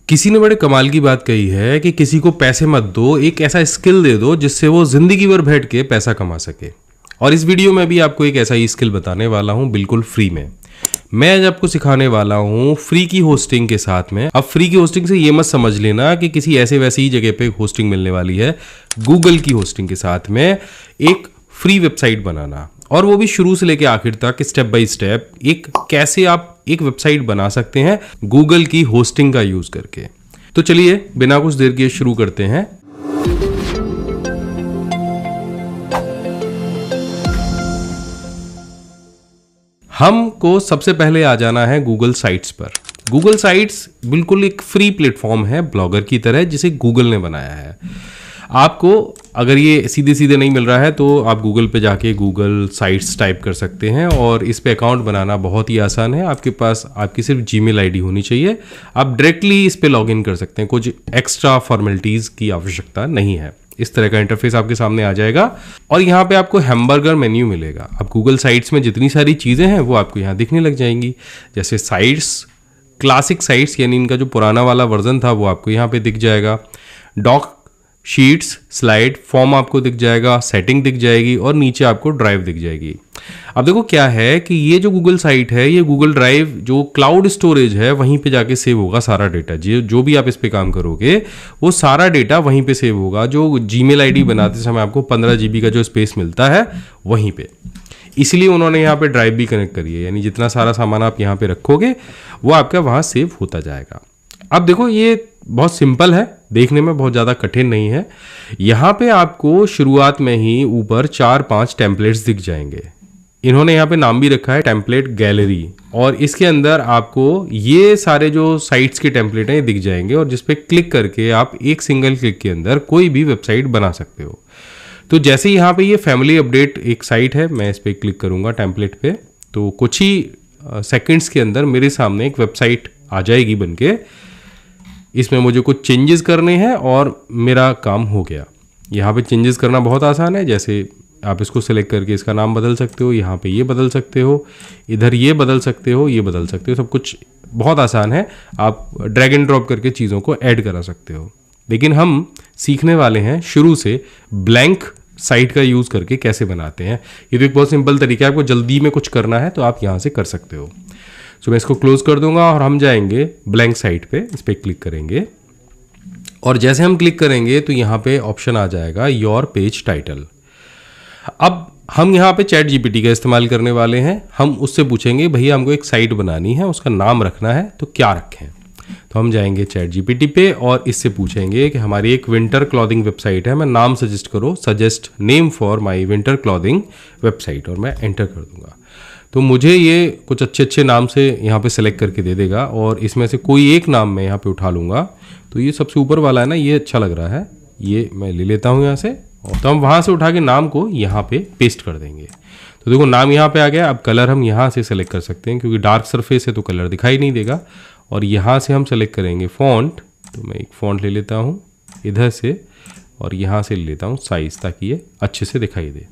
किसी ने बड़े कमाल की बात कही है कि किसी को पैसे मत दो, एक ऐसा स्किल दे दो जिससे वो जिंदगी भर बैठ के पैसा कमा सके। और इस वीडियो में भी आपको एक ऐसा ही स्किल बताने वाला हूं, बिल्कुल फ्री में। मैं आज आपको सिखाने वाला हूं फ्री की होस्टिंग के साथ में। अब फ्री की होस्टिंग से ये मत समझ लेना कि किसी ऐसे वैसे ही जगह पे होस्टिंग मिलने वाली है। गूगल की होस्टिंग के साथ में एक फ्री वेबसाइट बनाना, और वो भी शुरू से लेकर आखिर तक स्टेप बाय स्टेप, एक कैसे आप एक वेबसाइट बना सकते हैं गूगल की होस्टिंग का यूज करके। तो चलिए बिना कुछ देर किए शुरू करते हैं। हमको सबसे पहले आ जाना है गूगल साइट्स पर। गूगल साइट्स बिल्कुल एक फ्री प्लेटफॉर्म है ब्लॉगर की तरह, जिसे गूगल ने बनाया है। आपको अगर ये सीधे सीधे नहीं मिल रहा है तो आप गूगल पे जाके गूगल साइट्स टाइप कर सकते हैं, और इस पे अकाउंट बनाना बहुत ही आसान है। आपके पास आपकी सिर्फ जीमेल आईडी होनी चाहिए। आप डायरेक्टली इस पे लॉगिन कर सकते हैं, कुछ एक्स्ट्रा फॉर्मेलिटीज़ की आवश्यकता नहीं है। इस तरह का इंटरफेस आपके सामने आ जाएगा, और यहाँ पे आपको हैमबर्गर मेन्यू मिलेगा। अब गूगल साइट्स में जितनी सारी चीज़ें हैं वो आपको यहाँ दिखने लग जाएंगी, जैसे साइट्स, क्लासिक साइट्स यानी इनका जो पुराना वाला वर्जन था वो आपको यहाँ पे दिख जाएगा। डॉक, शीट्स, स्लाइड, फॉर्म आपको दिख जाएगा, सेटिंग दिख जाएगी, और नीचे आपको ड्राइव दिख जाएगी। अब देखो क्या है कि ये जो गूगल साइट है, ये गूगल ड्राइव जो क्लाउड स्टोरेज है वहीं पे जाके सेव होगा सारा डेटा। जो भी आप इस पे काम करोगे वो सारा डेटा वहीं पे सेव होगा। जो जीमेल आईडी बनाते समय आपको 15 GB का जो स्पेस मिलता है वहीं पे, इसलिए उन्होंने यहाँ पे ड्राइव भी कनेक्ट करी है, यानी जितना सारा सामान आप यहाँ पे रखोगे वो आपका वहाँ सेव होता जाएगा। अब देखो ये बहुत सिंपल है, देखने में बहुत ज़्यादा कठिन नहीं है। यहाँ पे आपको शुरुआत में ही ऊपर 4-5 टेम्पलेट्स दिख जाएंगे। इन्होंने यहाँ पे नाम भी रखा है टेम्पलेट गैलरी, और इसके अंदर आपको ये सारे जो साइट्स के टेम्पलेट हैं ये दिख जाएंगे, और जिस पे क्लिक करके आप एक सिंगल क्लिक के अंदर कोई भी वेबसाइट बना सकते हो। तो जैसे यहाँ पे ये फैमिली अपडेट एक साइट है, मैं इस पर क्लिक करूँगा टेम्पलेट पे, तो कुछ ही सेकेंड्स के अंदर मेरे सामने एक वेबसाइट आ जाएगी बनके। इसमें मुझे कुछ चेंजेस करने हैं और मेरा काम हो गया। यहाँ पे चेंजेस करना बहुत आसान है, जैसे आप इसको सेलेक्ट करके इसका नाम बदल सकते हो, यहाँ पे ये बदल सकते हो, इधर ये बदल सकते हो, ये बदल सकते हो, सब कुछ बहुत आसान है। आप ड्रैग एंड ड्रॉप करके चीज़ों को ऐड करा सकते हो। लेकिन हम सीखने वाले हैं शुरू से ब्लैंक साइट का यूज़ करके कैसे बनाते हैं। ये तो एक बहुत सिंपल तरीका है, आपको जल्दी में कुछ करना है तो आप यहाँ से कर सकते हो। सो मैं इसको क्लोज कर दूंगा और हम जाएंगे ब्लैंक साइट पे, इस पर क्लिक करेंगे, और जैसे हम क्लिक करेंगे तो यहाँ पे ऑप्शन आ जाएगा योर पेज टाइटल। अब हम यहाँ पे चैट जीपीटी का इस्तेमाल करने वाले हैं। हम उससे पूछेंगे भैया हमको एक साइट बनानी है, उसका नाम रखना है, तो क्या रखें। तो हम जाएंगे चैट जीपीटी पे और इससे पूछेंगे कि हमारी एक विंटर क्लॉथिंग वेबसाइट है, मैं नाम सजेस्ट करो, suggest name for my winter clothing website, और मैं एंटर कर दूंगा। तो मुझे ये कुछ अच्छे अच्छे नाम से यहाँ पे सेलेक्ट करके दे देगा, और इसमें से कोई एक नाम मैं यहाँ पे उठा लूँगा। तो ये सबसे ऊपर वाला है ना, ये अच्छा लग रहा है, ये मैं ले लेता हूँ यहाँ से, और तो हम वहाँ से उठा के नाम को यहाँ पे पेस्ट कर देंगे। तो देखो नाम यहाँ पे आ गया। अब कलर हम यहाँ से सेलेक्ट कर सकते हैं, क्योंकि डार्क सरफेस है तो कलर दिखाई नहीं देगा। और यहाँ से हम सेलेक्ट करेंगे फॉन्ट, तो मैं एक फॉन्ट ले लेता हूँ इधर से, और यहाँ से ले लेता हूँ साइज़, ताकि ये अच्छे से दिखाई दे।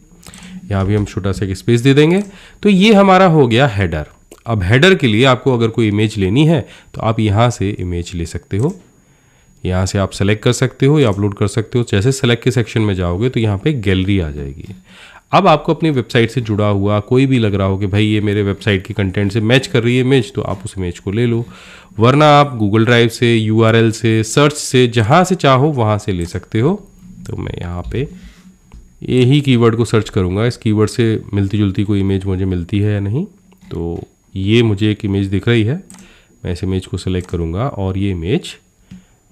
यहाँ भी हम छोटा सा एक स्पेस दे देंगे। तो ये हमारा हो गया हेडर। अब हेडर के लिए आपको अगर कोई इमेज लेनी है तो आप यहाँ से इमेज ले सकते हो, यहाँ से आप सेलेक्ट कर सकते हो या अपलोड कर सकते हो। जैसे सेलेक्ट के सेक्शन में जाओगे तो यहाँ पे गैलरी आ जाएगी। अब आपको अपनी वेबसाइट से जुड़ा हुआ कोई भी लग रहा हो कि भाई ये मेरे वेबसाइट के कंटेंट से मैच कर रही है इमेज, तो आप उस इमेज को ले लो, वरना आप गूगल ड्राइव से, URL से, सर्च से, जहाँ से चाहो वहाँ से ले सकते हो। तो मैं यहाँ पे यही कीवर्ड को सर्च करूँगा, इस कीवर्ड से मिलती जुलती कोई इमेज मुझे मिलती है या नहीं। तो ये मुझे एक इमेज दिख रही है, मैं इस इमेज को सेलेक्ट करूँगा और ये इमेज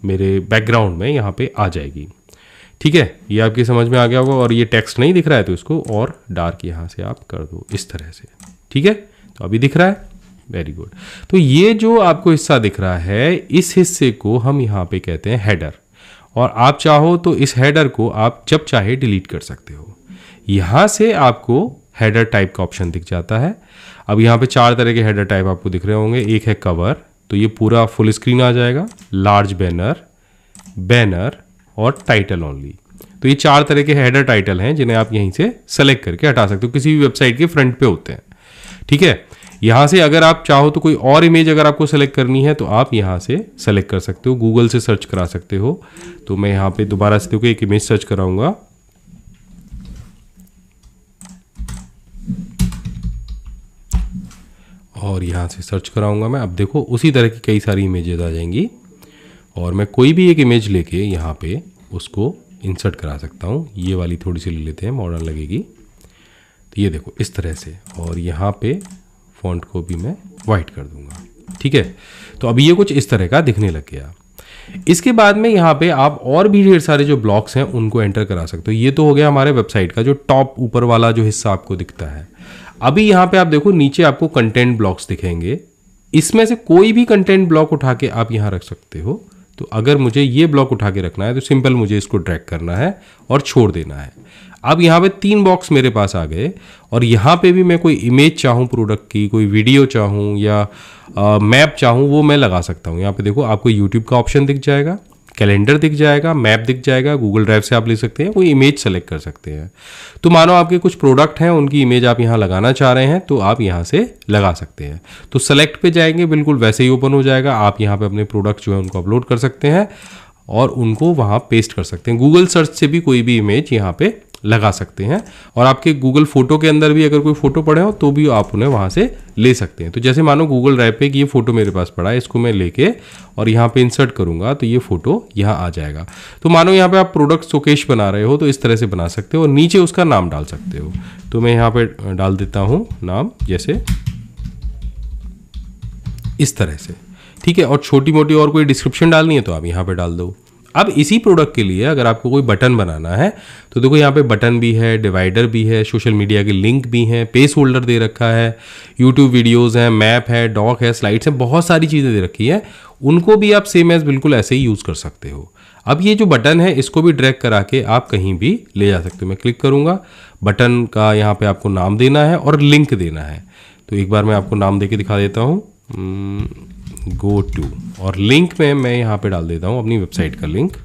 मेरे बैकग्राउंड में यहाँ पे आ जाएगी। ठीक है, ये आपकी समझ में आ गया होगा। और ये टेक्स्ट नहीं दिख रहा है तो इसको और डार्क यहाँ से आप कर दो इस तरह से। ठीक है, तो अभी दिख रहा है, वेरी गुड। तो ये जो आपको हिस्सा दिख रहा है, इस हिस्से को हम यहाँ पे कहते हैं हेडर, और आप चाहो तो इस हेडर को आप जब चाहे डिलीट कर सकते हो। यहाँ से आपको हेडर टाइप का ऑप्शन दिख जाता है। अब यहाँ पे 4 तरह के हेडर टाइप आपको दिख रहे होंगे। एक है कवर, तो ये पूरा फुल स्क्रीन आ जाएगा, लार्ज बैनर, बैनर और टाइटल ओनली। तो ये 4 तरह के हेडर टाइटल हैं जिन्हें आप यहीं से सेलेक्ट करके हटा सकते हो, किसी भी वेबसाइट के फ्रंट पे होते हैं। ठीक है, यहाँ से अगर आप चाहो तो कोई और इमेज अगर आपको सेलेक्ट करनी है तो आप यहाँ से सेलेक्ट कर सकते हो, गूगल से सर्च करा सकते हो। तो मैं यहाँ पे दोबारा से देखो एक इमेज सर्च कराऊंगा, और यहाँ से सर्च कराऊंगा मैं। अब देखो उसी तरह की कई सारी इमेजेस आ जाएंगी, और मैं कोई भी एक इमेज लेके यहाँ पे उसको इंसर्ट करा सकता हूँ। ये वाली थोड़ी सी ले लेते हैं, मॉडर्न लगेगी। तो ये देखो इस तरह से, और यहाँ पे फॉन्ट को भी मैं वाइट कर दूंगा, ठीक है। तो अब ये कुछ इस तरह का दिखने लग गया। इसके बाद में यहाँ पे आप और भी ढेर सारे जो ब्लॉक्स हैं उनको एंटर करा सकते हो। ये तो हो गया हमारे वेबसाइट का जो टॉप ऊपर वाला जो हिस्सा आपको दिखता है। अभी यहाँ पे आप देखो नीचे आपको कंटेंट ब्लॉक्स दिखेंगे, इसमें से कोई भी कंटेंट ब्लॉक उठा के आप यहाँ रख सकते हो। तो अगर मुझे ये ब्लॉक उठा के रखना है तो सिंपल मुझे इसको ड्रैग करना है और छोड़ देना है। अब यहाँ पे 3 बॉक्स मेरे पास आ गए, और यहाँ पे भी मैं कोई इमेज चाहूँ प्रोडक्ट की, कोई वीडियो चाहूँ या मैप चाहूँ, वो मैं लगा सकता हूँ। यहाँ पे देखो आपको यूट्यूब का ऑप्शन दिख जाएगा, कैलेंडर दिख जाएगा, मैप दिख जाएगा, गूगल ड्राइव से आप ले सकते हैं, कोई इमेज सेलेक्ट कर सकते हैं। तो मानो आपके कुछ प्रोडक्ट हैं, उनकी इमेज आप यहाँ लगाना चाह रहे हैं तो आप यहाँ से लगा सकते हैं। तो सेलेक्ट पे जाएंगे, बिल्कुल वैसे ही ओपन हो जाएगा। आप यहाँ पे अपने प्रोडक्ट जो है उनको अपलोड कर सकते हैं और उनको वहाँ पेस्ट कर सकते हैं। गूगल सर्च से भी कोई भी इमेज यहाँ पे लगा सकते हैं, और आपके गूगल फोटो के अंदर भी अगर कोई फोटो पड़े हो तो भी आप उन्हें वहाँ से ले सकते हैं। तो जैसे मानो गूगल ड्राइव पे ये फोटो मेरे पास पड़ा है, इसको मैं लेके और यहाँ पे इंसर्ट करूंगा तो ये फोटो यहाँ आ जाएगा। तो मानो यहाँ पे आप प्रोडक्ट शोकेस बना रहे हो तो इस तरह से बना सकते हो, और नीचे उसका नाम डाल सकते हो। तो मैं यहाँ पे डाल देता हूँ नाम, जैसे इस तरह से, ठीक है। और छोटी मोटी और कोई डिस्क्रिप्शन डालनी है तो आप यहाँ पे डाल दो। अब इसी प्रोडक्ट के लिए अगर आपको कोई बटन बनाना है तो देखो यहाँ पे बटन भी है, डिवाइडर भी है, सोशल मीडिया के लिंक भी हैं, पेज होल्डर दे रखा है, यूट्यूब वीडियोस हैं, मैप है, डॉक है, स्लाइड्स हैं, बहुत सारी चीज़ें दे रखी है। उनको भी आप सेम एज बिल्कुल ऐसे ही यूज़ कर सकते हो। अब ये जो बटन है इसको भी ड्रैग करा के आप कहीं भी ले जा सकते हो। मैं क्लिक करूँगा, बटन का यहाँ पर आपको नाम देना है और लिंक देना है। तो एक बार मैं आपको नाम दे के दिखा देता हूँ, गो टू, और लिंक में मैं यहाँ पे डाल देता हूँ अपनी वेबसाइट का लिंक,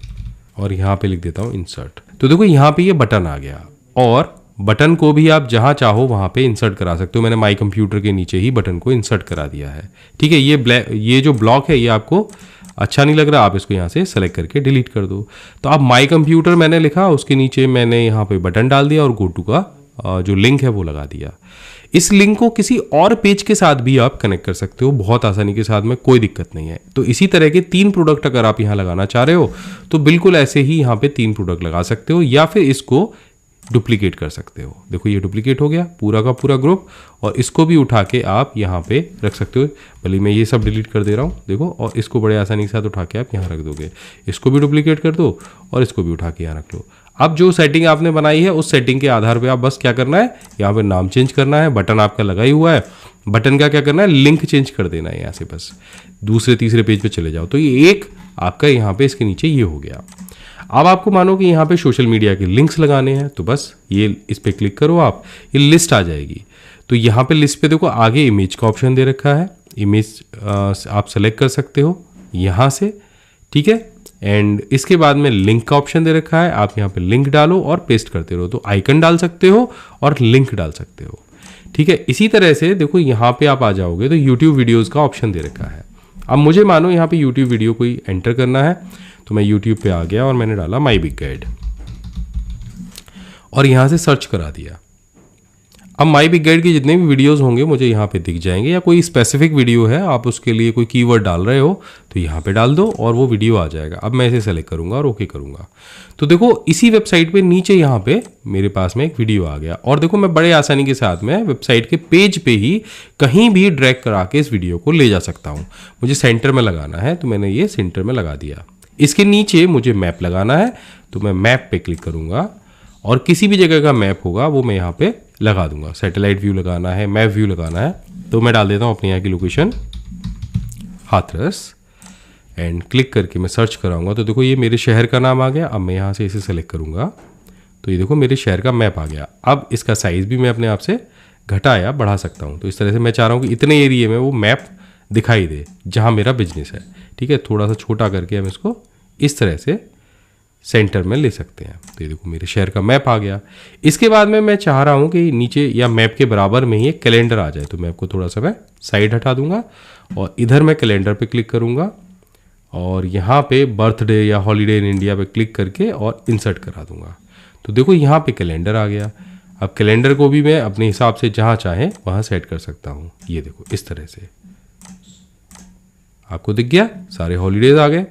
और यहाँ पे लिख देता हूँ इंसर्ट। तो देखो यहाँ पे ये बटन आ गया, और बटन को भी आप जहाँ चाहो वहाँ पे इंसर्ट करा सकते हो। मैंने माई कंप्यूटर के नीचे ही बटन को इंसर्ट करा दिया है, ठीक है। ये जो ब्लॉक है ये आपको अच्छा नहीं लग रहा, आप इसको यहाँ से सेलेक्ट करके डिलीट कर दो। तो आप माई कंप्यूटर मैंने लिखा, उसके नीचे मैंने यहाँ पे बटन डाल दिया और गो टू का जो लिंक है वो लगा दिया। इस लिंक को किसी और पेज के साथ भी आप कनेक्ट कर सकते हो बहुत आसानी के साथ में, कोई दिक्कत नहीं है। तो इसी तरह के 3 प्रोडक्ट अगर आप यहाँ लगाना चाह रहे हो तो बिल्कुल ऐसे ही यहाँ पे 3 प्रोडक्ट लगा सकते हो, या फिर इसको डुप्लीकेट कर सकते हो। देखो ये डुप्लीकेट हो गया पूरा का पूरा ग्रुप, और इसको भी उठा के आप यहाँ पे रख सकते हो। भले मैं ये सब डिलीट कर दे रहा हूँ देखो, और इसको बड़े आसानी के साथ उठा के आप यहाँ रख दोगे। इसको भी डुप्लीकेट कर दो और इसको भी उठा के यहाँ रख लो। अब जो सेटिंग आपने बनाई है उस सेटिंग के आधार पे आप बस क्या करना है, यहाँ पे नाम चेंज करना है, बटन आपका लगा ही हुआ है, बटन का क्या करना है, लिंक चेंज कर देना है। यहाँ से बस दूसरे तीसरे पेज पे चले जाओ। तो ये एक आपका यहाँ पे इसके नीचे ये हो गया। अब आपको मानो कि यहाँ पे सोशल मीडिया के लिंक्स लगाने हैं तो बस ये इस पर क्लिक करो आप, ये लिस्ट आ जाएगी। तो यहाँ पे लिस्ट पे देखो आगे इमेज का ऑप्शन दे रखा है, इमेज आप सेलेक्ट कर सकते हो यहाँ से, ठीक है। एंड इसके बाद में लिंक का ऑप्शन दे रखा है, आप यहाँ पे लिंक डालो और पेस्ट करते रहो। तो आइकन डाल सकते हो और लिंक डाल सकते हो, ठीक है। इसी तरह से देखो यहाँ पे आप आ जाओगे तो यूट्यूब वीडियोज़ का ऑप्शन दे रखा है। अब मुझे मानो यहाँ पे यूट्यूब वीडियो कोई एंटर करना है तो मैं यूट्यूब पे आ गया और मैंने डाला माई बिग गाइड और यहाँ से सर्च करा दिया। अब माई बिग गाइड के जितने भी वीडियोस होंगे मुझे यहाँ पे दिख जाएंगे, या कोई स्पेसिफिक वीडियो है आप उसके लिए कोई कीवर्ड डाल रहे हो तो यहाँ पे डाल दो और वो वीडियो आ जाएगा। अब मैं इसे सेलेक्ट करूँगा और ओके करूँगा। तो देखो इसी वेबसाइट पे नीचे यहाँ पे मेरे पास में एक वीडियो आ गया, और देखो मैं बड़े आसानी के साथ में वेबसाइट के पेज पे ही कहीं भी ड्रैग करा के इस वीडियो को ले जा सकता हूँ। मुझे सेंटर में लगाना है तो मैंने ये सेंटर में लगा दिया। इसके नीचे मुझे मैप लगाना है तो मैं मैप पे क्लिक करूँगा और किसी भी जगह का मैप होगा वो मैं यहाँ पे लगा दूंगा। सैटेलाइट व्यू लगाना है, मैप व्यू लगाना है, तो मैं डाल देता हूँ अपने यहाँ की लोकेशन हाथरस एंड क्लिक करके मैं सर्च कराऊंगा। तो देखो ये मेरे शहर का नाम आ गया। अब मैं यहाँ से इसे सेलेक्ट करूँगा तो ये देखो मेरे शहर का मैप आ गया। अब इसका साइज़ भी मैं अपने आप से घटा या बढ़ा सकता हूँ। तो इस तरह से मैं चाह रहा हूँ कि इतने एरिए में वो मैप दिखाई दे जहाँ मेरा बिजनेस है, ठीक है। थोड़ा सा छोटा करके हम इसको इस तरह से सेंटर में ले सकते हैं। तो ये देखो मेरे शहर का मैप आ गया। इसके बाद में मैं चाह रहा हूँ कि नीचे या मैप के बराबर में ही एक कैलेंडर आ जाए, तो मैप को थोड़ा सा मैं साइड हटा दूंगा और इधर मैं कैलेंडर पे क्लिक करूँगा और यहाँ पे बर्थडे या हॉलीडे इन इंडिया पे क्लिक करके और इंसर्ट करा दूंगा। तो देखो यहाँ पे कैलेंडर आ गया। अब कैलेंडर को भी मैं अपने हिसाब से जहाँ चाहें वहाँ सेट कर सकता हूँ। ये देखो इस तरह से आपको दिख गया, सारे हॉलीडेज आ गए।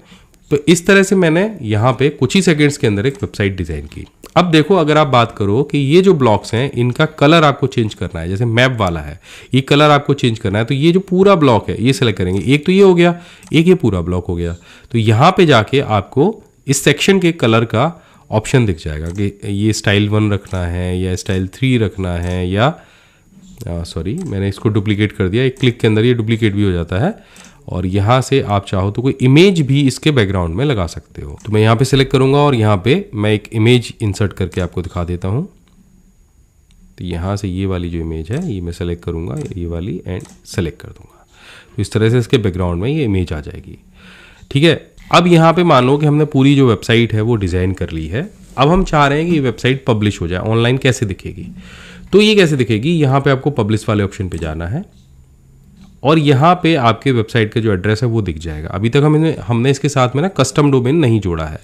तो इस तरह से मैंने यहाँ पे कुछ ही सेकंड्स के अंदर एक वेबसाइट डिज़ाइन की। अब देखो अगर आप बात करो कि ये जो ब्लॉक्स हैं इनका कलर आपको चेंज करना है, जैसे मैप वाला है ये कलर आपको चेंज करना है, तो ये जो पूरा ब्लॉक है ये सेलेक्ट करेंगे। एक तो ये हो गया, एक ये पूरा ब्लॉक हो गया। तो यहाँ पे जाके आपको इस सेक्शन के कलर का ऑप्शन दिख जाएगा कि ये स्टाइल 1 रखना है या स्टाइल 3 रखना है, या सॉरी मैंने इसको डुप्लीकेट कर दिया, एक क्लिक के अंदर ये डुप्लीकेट भी हो जाता है। और यहाँ से आप चाहो तो कोई इमेज भी इसके बैकग्राउंड में लगा सकते हो। तो मैं यहाँ पे सिलेक्ट करूँगा और यहाँ पे मैं एक इमेज इंसर्ट करके आपको दिखा देता हूँ। तो यहाँ से ये वाली जो इमेज है ये मैं सेलेक्ट करूँगा, ये वाली, एंड सेलेक्ट कर दूँगा। तो इस तरह से इसके बैकग्राउंड में ये इमेज आ जाएगी। ठीक है, अब यहाँ पे मान लो कि हमने पूरी जो वेबसाइट है वो डिज़ाइन कर ली है। अब हम चाह रहे हैं कि ये वेबसाइट पब्लिश हो जाए, ऑनलाइन कैसे दिखेगी। तो ये कैसे दिखेगी, यहाँ पे आपको पब्लिश वाले ऑप्शन पे जाना है और यहाँ पे आपके वेबसाइट का जो एड्रेस है वो दिख जाएगा। अभी तक हमने इसके साथ में ना कस्टम डोमेन नहीं जोड़ा है।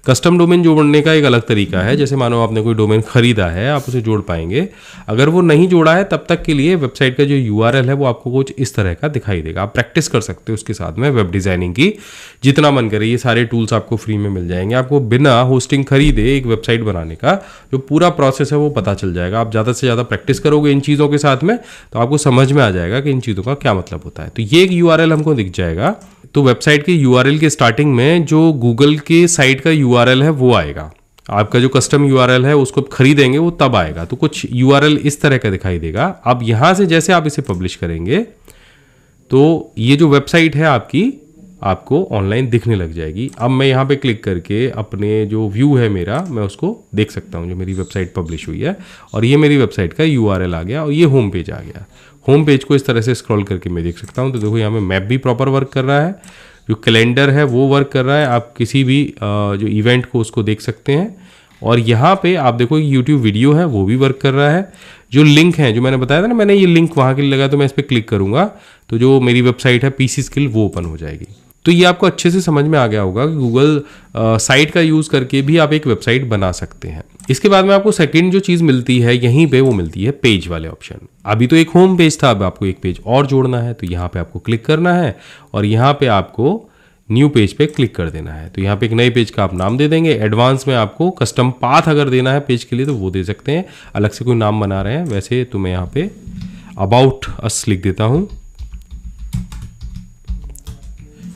कस्टम डोमेन जोड़ने का एक अलग तरीका है, जैसे मानो आपने कोई डोमेन खरीदा है आप उसे जोड़ पाएंगे। अगर वो नहीं जोड़ा है तब तक के लिए वेबसाइट का जो URL है वो आपको कुछ इस तरह का दिखाई देगा। आप प्रैक्टिस कर सकते हो उसके साथ में वेब डिज़ाइनिंग की, जितना मन करे। ये सारे टूल्स आपको फ्री में मिल जाएंगे। आपको बिना होस्टिंग खरीदे एक वेबसाइट बनाने का जो पूरा प्रोसेस है वो पता चल जाएगा। आप ज़्यादा से ज़्यादा प्रैक्टिस करोगे इन चीज़ों के साथ में तो आपको समझ में आ जाएगा कि इन चीज़ों का क्या मतलब होता है। तो ये एक URL हमको दिख जाएगा। तो वेबसाइट के URL के स्टार्टिंग में जो गूगल के साइट का URL है वो आएगा। आपका जो कस्टम URL है उसको खरीदेंगे वो तब आएगा। तो कुछ URL इस तरह का दिखाई देगा। अब यहाँ से जैसे आप इसे पब्लिश करेंगे तो ये जो वेबसाइट है आपकी आपको ऑनलाइन दिखने लग जाएगी। अब मैं यहाँ पे क्लिक करके अपने जो व्यू है मेरा, मैं उसको देख सकता हूँ जो मेरी वेबसाइट पब्लिश हुई है। और ये मेरी वेबसाइट का URL आ गया और ये होम पेज आ गया। होम पेज को इस तरह से स्क्रॉल करके मैं देख सकता हूँ। तो देखो यहाँ पे मैप भी प्रॉपर वर्क कर रहा है, जो कैलेंडर है वो वर्क कर रहा है। आप किसी भी जो इवेंट को उसको देख सकते हैं। और यहाँ पे आप देखो यूट्यूब वीडियो है वो भी वर्क कर रहा है। जो लिंक है जो मैंने बताया था ना, मैंने ये लिंक वहाँ के लिए लगा, तो मैं इस पर क्लिक करूँगा तो जो मेरी वेबसाइट है PC स्किल वो ओपन हो जाएगी। तो ये आपको अच्छे से समझ में आ गया होगा कि गूगल साइट का यूज़ करके भी आप एक वेबसाइट बना सकते हैं। इसके बाद में आपको सेकंड जो चीज़ मिलती है यहीं पे, वो मिलती है पेज वाले ऑप्शन। अभी तो एक होम पेज था, अब आपको एक पेज और जोड़ना है। तो यहाँ पे आपको क्लिक करना है और यहाँ पे आपको न्यू पेज पे क्लिक कर देना है। तो यहाँ पे एक नए पेज का आप नाम दे देंगे। एडवांस में आपको कस्टम पाथ अगर देना है पेज के लिए तो वो दे सकते हैं, अलग से कोई नाम बना रहे हैं। वैसे तो मैं यहाँ पे अबाउट अस लिख देता हूँ,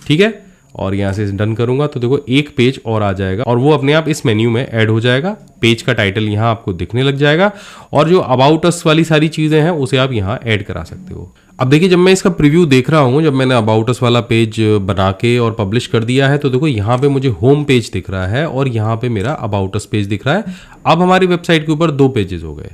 ठीक है। और यहाँ से डन करूंगा तो देखो एक पेज और आ जाएगा और वो अपने आप इस मेन्यू में ऐड हो जाएगा। पेज का टाइटल यहाँ आपको दिखने लग जाएगा और जो अबाउट अस वाली सारी चीज़ें हैं उसे आप यहाँ ऐड करा सकते हो। अब देखिए जब मैं इसका प्रीव्यू देख रहा हूँ, जब मैंने अबाउट अस वाला पेज बना के और पब्लिश कर दिया है तो देखो यहाँ पे मुझे होम पेज दिख रहा है और यहाँ पे मेरा अबाउट अस पेज दिख रहा है। अब हमारी वेबसाइट के ऊपर 2 पेजेस हो गए।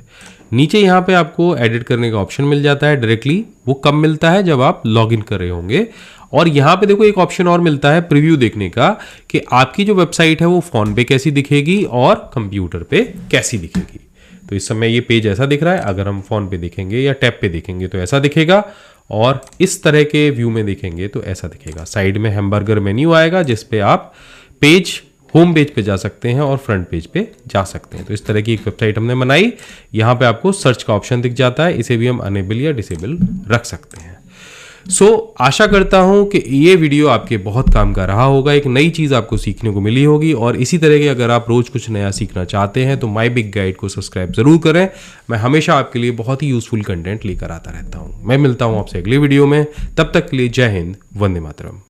नीचे यहाँ पे आपको एडिट करने का ऑप्शन मिल जाता है डायरेक्टली। वो कब मिलता है, जब आप लॉग इन कर रहे होंगे। और यहाँ पे देखो एक ऑप्शन और मिलता है प्रीव्यू देखने का कि आपकी जो वेबसाइट है वो फोन पे कैसी दिखेगी और कंप्यूटर पे कैसी दिखेगी। तो इस समय ये पेज ऐसा दिख रहा है, अगर हम फोन पे देखेंगे या टैब पे देखेंगे तो ऐसा दिखेगा, और इस तरह के व्यू में देखेंगे तो ऐसा दिखेगा। साइड में हैमबर्गर मेन्यू आएगा जिसपे आप पेज होम पेज पे जा सकते हैं और फ्रंट पेज पे जा सकते हैं। तो इस तरह की एक वेबसाइट हमने बनाई। यहाँ पे आपको सर्च का ऑप्शन दिख जाता है, इसे भी हम अनेबल या डिसेबल रख सकते हैं। आशा करता हूं कि ये वीडियो आपके बहुत काम का रहा होगा। एक नई चीज़ आपको सीखने को मिली होगी। और इसी तरह के अगर आप रोज़ कुछ नया सीखना चाहते हैं तो माई बिग गाइड को सब्सक्राइब ज़रूर करें। मैं हमेशा आपके लिए बहुत ही यूज़फुल कंटेंट लेकर आता रहता हूं। मैं मिलता हूं आपसे अगले वीडियो में, तब तक के लिए जय हिंद, वंदे मातरम।